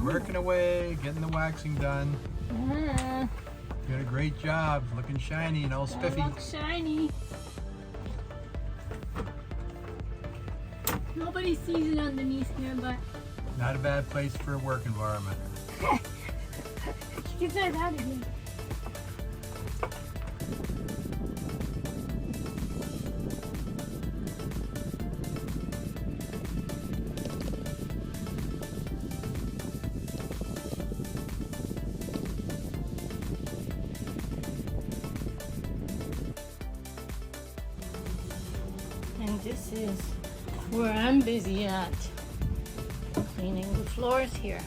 working away, getting the waxing done. Yeah. Doing a great job, looking shiny and all spiffy. Look shiny. Nobody sees it underneath here, but Not a bad place for a work environment. get that out of here. And this is where I'm busy at, cleaning the floors here.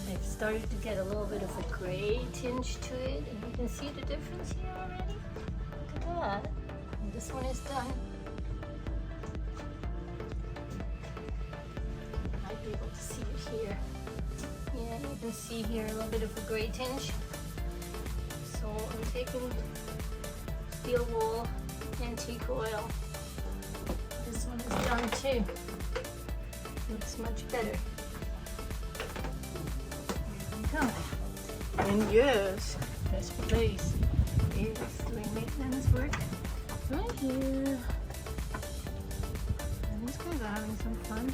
They've started to get a little bit of a gray tinge to it, and you can see the difference here already. Look at that. And this one is done. Might be able to see it here. Yeah, you can see here a little bit of a gray tinge. So I'm taking steel wool, antique oil. This one is done too. Looks much better. Here we go. And yes, this place is doing maintenance work right here. And these guys are having some fun.